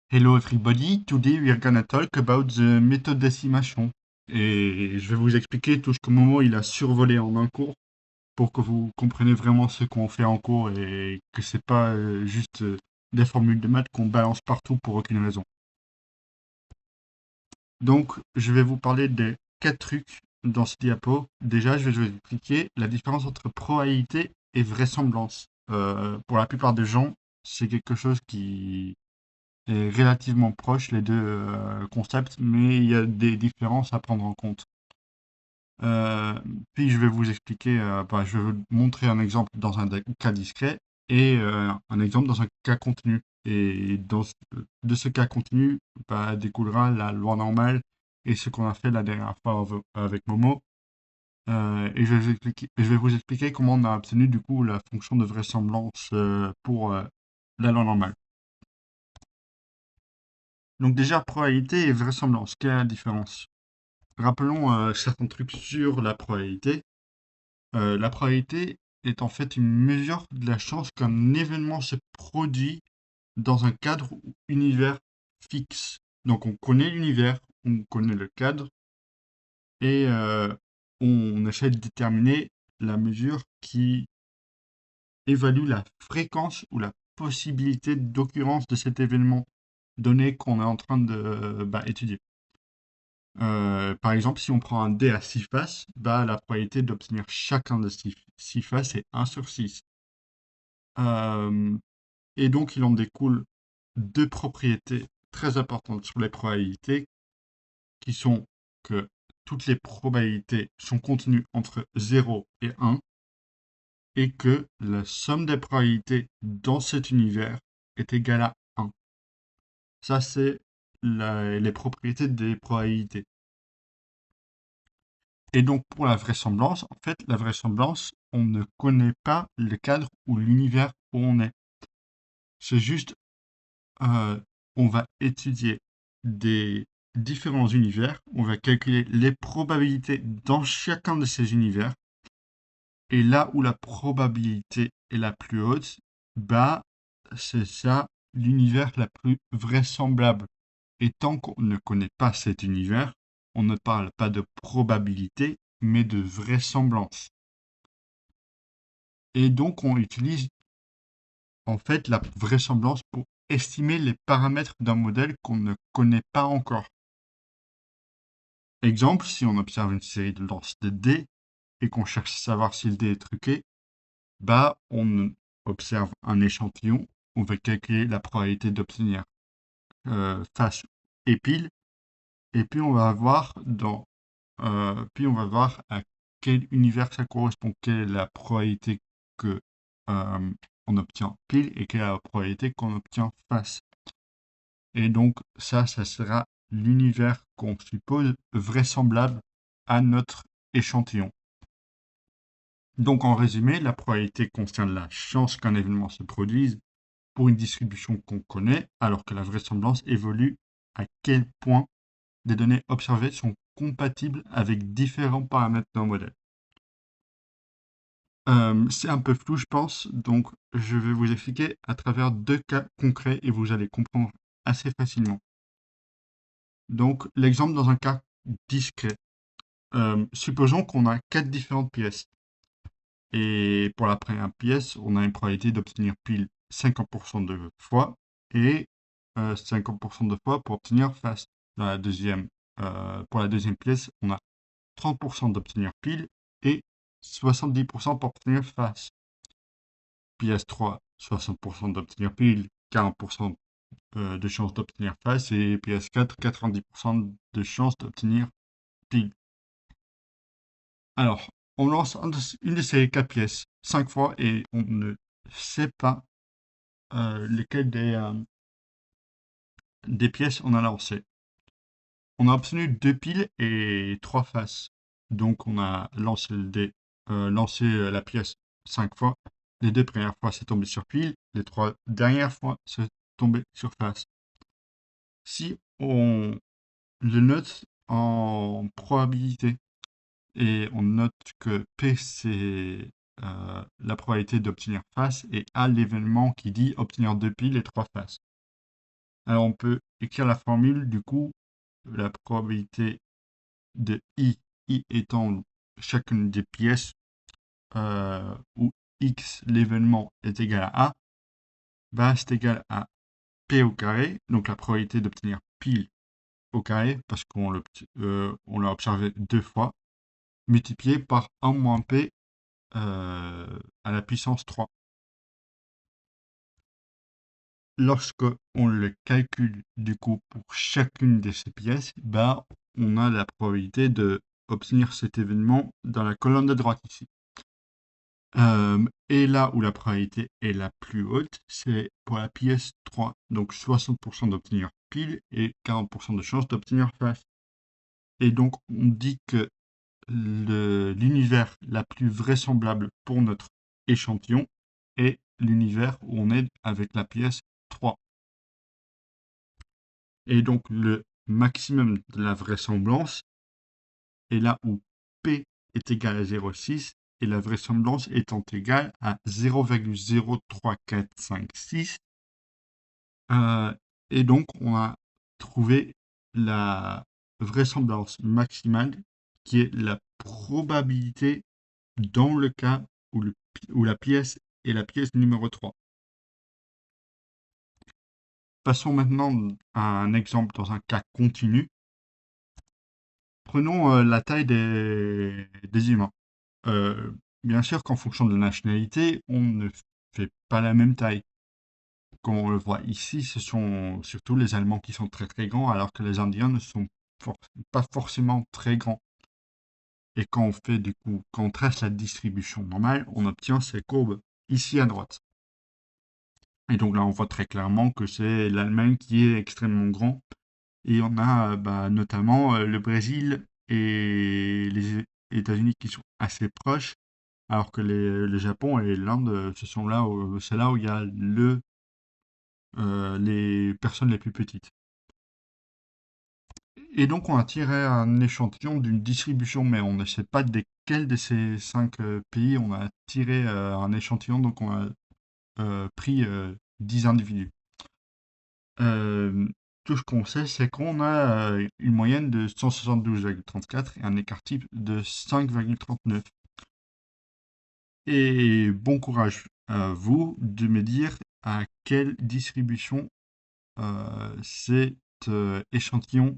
Hello everybody, today we are gonna talk about the méthode d'estimation. Et je vais vous expliquer tout ce que Momo il a survolé en un cours pour que vous compreniez vraiment ce qu'on fait en cours et que c'est pas juste des formules de maths qu'on balance partout pour aucune raison. Donc, je vais vous parler des quatre trucs dans ce diapo. Déjà, je vais vous expliquer la différence entre probabilité et vraisemblance. Pour la plupart des gens, c'est quelque chose qui est relativement proche, les deux concepts, mais il y a des différences à prendre en compte. Euh, Puis je vais vous expliquer, je vais vous montrer un exemple dans un cas discret et un exemple dans un cas continu. Et de ce cas continu découlera la loi normale et ce qu'on a fait la dernière fois avec Momo. Et je vais vous expliquer comment on a obtenu du coup la fonction de vraisemblance pour la loi normale. Donc déjà, probabilité et vraisemblance, quelle est la différence? Rappelons certains trucs sur la probabilité. La probabilité est en fait une mesure de la chance qu'un événement se produit dans un cadre ou univers fixe. Donc on connaît l'univers, on connaît le cadre, et on essaie de déterminer la mesure qui évalue la fréquence ou la possibilité d'occurrence de cet événement donné qu'on est en train de étudier. Par exemple, si on prend un dé à 6 faces, la probabilité d'obtenir chacun de ces 6 faces est 1 sur 6. Euh, et donc, il en découle deux propriétés très importantes sur les probabilités, qui sont que toutes les probabilités sont contenues entre 0 et 1, et que la somme des probabilités dans cet univers est égale à 1. Ça, c'est les propriétés des probabilités. Et donc, pour la vraisemblance, en fait, la vraisemblance, on ne connaît pas le cadre ou l'univers où on est. C'est juste, euh, on va étudier des différents univers, on va calculer les probabilités dans chacun de ces univers, et là où la probabilité est la plus haute, c'est ça l'univers la plus vraisemblable. Et tant qu'on ne connaît pas cet univers, on ne parle pas de probabilité, mais de vraisemblance. Et donc, on utilise en fait la vraisemblance pour estimer les paramètres d'un modèle qu'on ne connaît pas encore. Exemple, si on observe une série de lances de dés et qu'on cherche à savoir si le dé est truqué, on observe un échantillon, on va calculer la probabilité d'obtenir face et pile, et puis puis on va voir à quel univers ça correspond, quelle est la probabilité que on obtient pile et quelle est la probabilité qu'on obtient face. Et donc ça sera l'univers qu'on suppose vraisemblable à notre échantillon. Donc en résumé, la probabilité concerne la chance qu'un événement se produise pour une distribution qu'on connaît, alors que la vraisemblance évolue à quel point des données observées sont compatibles avec différents paramètres d'un modèle. C'est un peu flou, je pense, donc je vais vous expliquer à travers deux cas concrets et vous allez comprendre assez facilement. Donc, l'exemple dans un cas discret. Supposons qu'on a quatre différentes pièces. Et pour la première pièce, on a une probabilité d'obtenir pile 50% de fois et 50% de fois pour obtenir face. Pour la deuxième pièce, on a 30% d'obtenir pile et 70% pour obtenir face. Pièce 3, 60% d'obtenir pile, 40% de chance d'obtenir face et PS4, 90% de chance d'obtenir pile. Alors, on lance une de ces quatre pièces 5 fois et on ne sait pas lesquelles des pièces on a lancé. On a obtenu deux piles et trois faces. Donc on a lancé lancé la pièce 5 fois. Les deux premières fois c'est tombé sur pile, les trois dernières fois c'est tombé sur face. Si on le note en probabilité et on note que P c'est la probabilité d'obtenir face et A l'événement qui dit obtenir deux piles et trois faces. Alors on peut écrire la formule, du coup, la probabilité de I étant chacune des pièces où X, l'événement, est égal à A, bah, c'est égal à P au carré, donc la probabilité d'obtenir pile au carré, parce on l'a observé 2 fois, multiplié par 1 moins P à la puissance 3. Lorsque on le calcule du coup pour chacune de ces pièces, bah, on a la probabilité de obtenir cet événement dans la colonne de droite ici. Et là où la probabilité est la plus haute, c'est pour la pièce 3. Donc 60% d'obtenir pile et 40% de chance d'obtenir face. Et donc on dit que l'univers la plus vraisemblable pour notre échantillon est l'univers où on est avec la pièce 3. Et donc le maximum de la vraisemblance est là où P est égal à 0,6 et la vraisemblance étant égale à 0,03456. Et donc on a trouvé la vraisemblance maximale qui est la probabilité dans le cas où la pièce est la pièce numéro 3. Passons maintenant à un exemple dans un cas continu. Prenons la taille des humains. Euh, Bien sûr qu'en fonction de la nationalité, on ne fait pas la même taille. Comme on le voit ici, ce sont surtout les Allemands qui sont très très grands, alors que les Indiens ne sont pas forcément très grands. Et quand on trace la distribution normale, on obtient ces courbes ici à droite. Et donc là, on voit très clairement que c'est l'Allemagne qui est extrêmement grand. Et on a notamment le Brésil et les États-Unis qui sont assez proches, alors que le Japon et l'Inde, c'est là où il y a les personnes les plus petites. Et donc on a tiré un échantillon d'une distribution, mais on ne sait pas desquels de ces 5 pays on a tiré un échantillon, donc on a pris 10 individus. Euh, Tout ce qu'on sait, c'est qu'on a une moyenne de 172,34 et un écart type de 5,39. Et bon courage à vous de me dire à quelle distribution cet échantillon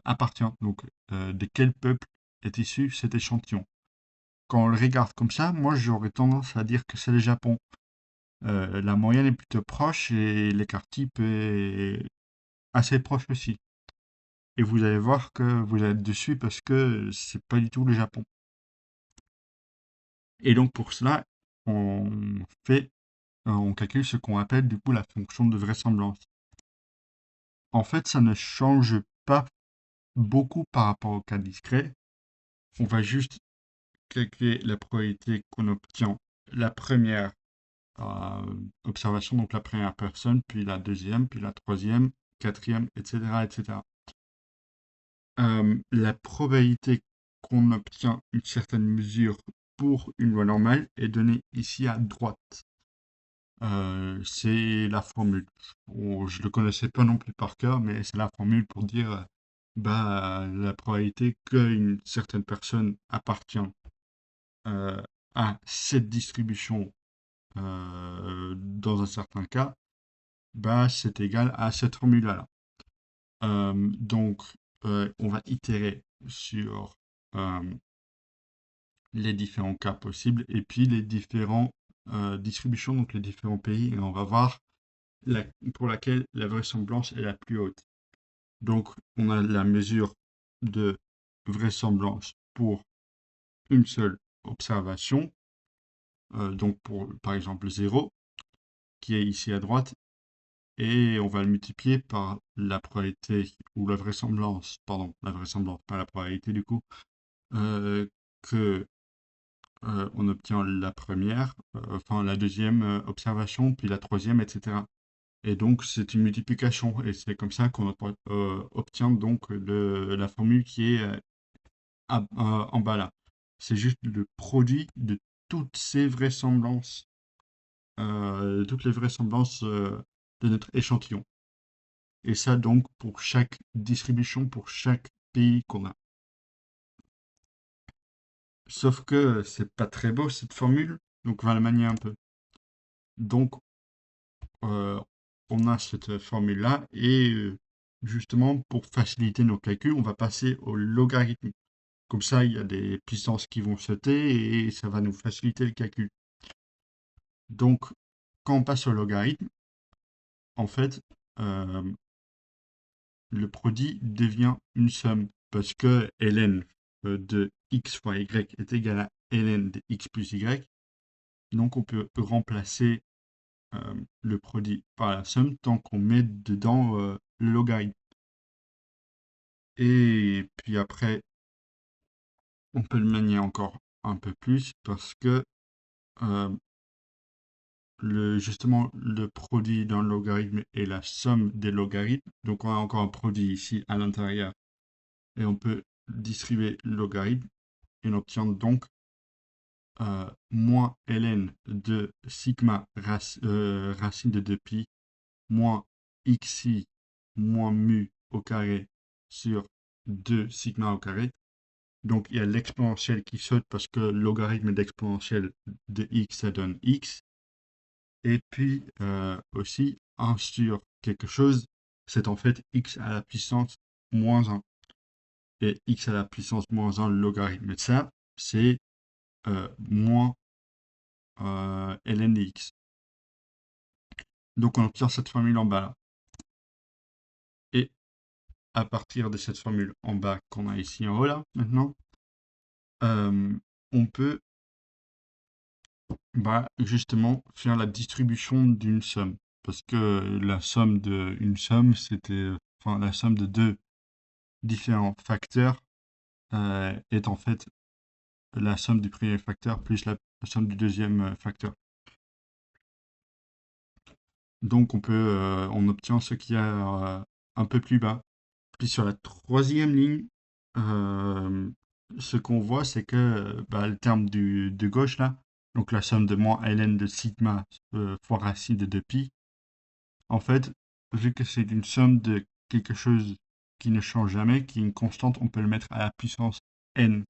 appartient. Donc, de quel peuple est issu cet échantillon. Quand on le regarde comme ça, moi j'aurais tendance à dire que c'est le Japon. La moyenne est plutôt proche et l'écart type est assez proche aussi. Et vous allez voir que vous êtes dessus parce que c'est pas du tout le Japon. Et donc pour cela, on on calcule ce qu'on appelle du coup la fonction de vraisemblance. En fait, ça ne change pas beaucoup par rapport au cas discret. On va juste calculer la probabilité qu'on obtient la première observation, donc la première personne, puis la deuxième, puis la troisième, quatrième, etc., etc. La probabilité qu'on obtient une certaine mesure pour une loi normale est donnée ici à droite. C'est la formule. Je ne le connaissais pas non plus par cœur, mais c'est la formule pour dire la probabilité qu'une certaine personne appartient euh, à cette distribution dans un certain cas, c'est égal à cette formule-là. Donc, on va itérer sur les différents cas possibles et puis les différentes distributions, donc les différents pays, et on va voir pour laquelle la vraisemblance est la plus haute. Donc, on a la mesure de vraisemblance pour une seule observation, donc pour par exemple 0, qui est ici à droite, et on va le multiplier par la probabilité, ou la vraisemblance, pardon, la vraisemblance, pas la probabilité du coup, que on obtient la première, enfin la deuxième observation, puis la troisième, etc. Et donc c'est une multiplication, et c'est comme ça qu'on obtient donc la formule qui est en bas là. C'est juste le produit de toutes ces vraisemblances, toutes les vraisemblances de notre échantillon. Et ça donc pour chaque distribution, pour chaque pays qu'on a. Sauf que c'est pas très beau cette formule, donc on va la manier un peu. Donc euh, on a cette formule-là et justement pour faciliter nos calculs, on va passer au logarithme. Comme ça, il y a des puissances qui vont sauter et ça va nous faciliter le calcul. Donc quand on passe au logarithme, en fait, euh, le produit devient une somme parce que ln de x fois y est égal à ln de x plus y. Donc on peut remplacer le produit par la somme tant qu'on met dedans le logarithme. Et puis après, on peut le manier encore un peu plus parce que euh, justement le produit d'un logarithme est la somme des logarithmes. Donc on a encore un produit ici à l'intérieur et on peut distribuer le logarithme et on obtient donc moins ln de sigma racine de 2pi moins xi moins mu au carré sur 2 sigma au carré. Donc il y a l'exponentielle qui saute parce que le logarithme d'exponentielle de x, ça donne x. Et puis aussi 1 sur quelque chose, c'est en fait x à la puissance moins 1. Et x à la puissance moins 1, le logarithme de ça, c'est moins ln de x. Donc on obtient cette formule en bas là. Et à partir de cette formule en bas qu'on a ici en haut là, maintenant, on peut justement faire la distribution d'une somme. Parce que la somme d'une somme, enfin la somme de deux différents facteurs est en fait la somme du premier facteur plus la somme du deuxième facteur. Donc on obtient ce qu'il y a un peu plus bas. Puis sur la troisième ligne, ce qu'on voit, c'est que le terme de gauche là, donc la somme de moins ln de sigma fois racine de 2pi, en fait, vu que c'est une somme de quelque chose qui ne change jamais, qui est une constante, on peut le mettre à la puissance n.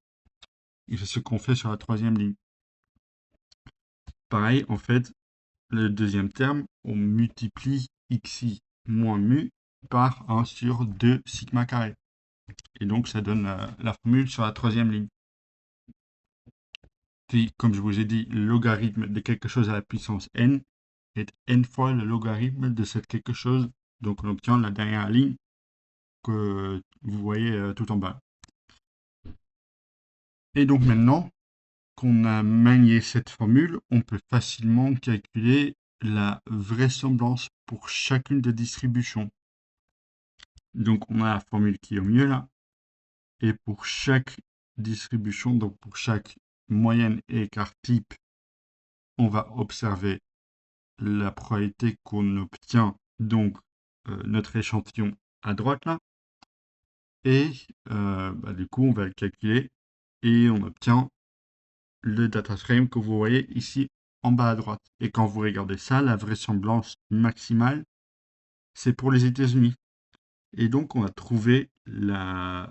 Et c'est ce qu'on fait sur la troisième ligne. Pareil, en fait, le deuxième terme, on multiplie xi moins mu par 1 sur 2 sigma carré. Et donc, ça donne la formule sur la troisième ligne. Puis, comme je vous ai dit, le logarithme de quelque chose à la puissance n est n fois le logarithme de cette quelque chose. Donc, on obtient la dernière ligne que vous voyez tout en bas. Et donc maintenant qu'on a manié cette formule, on peut facilement calculer la vraisemblance pour chacune des distributions. Donc on a la formule qui est au milieu là. Et pour chaque distribution, donc pour chaque moyenne et écart type, on va observer la probabilité qu'on obtient donc notre échantillon à droite là. Et du coup, on va le calculer et on obtient le data frame que vous voyez ici en bas à droite. Et quand vous regardez ça, la vraisemblance maximale, c'est pour les États-Unis. Et donc, on a trouvé la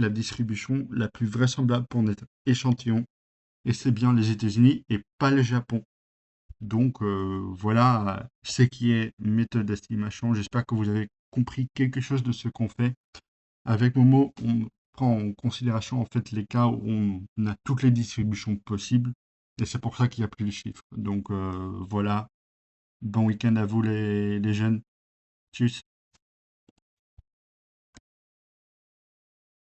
distribution la plus vraisemblable pour notre échantillon. Et c'est bien les États-Unis et pas le Japon. Donc voilà ce qui est méthode d'estimation. J'espère que vous avez compris quelque chose de ce qu'on fait. Avec Momo, on prend en considération en fait les cas où on a toutes les distributions possibles et c'est pour ça qu'il n'y a plus de chiffres. Donc voilà, bon week-end à vous les jeunes. Tchuss.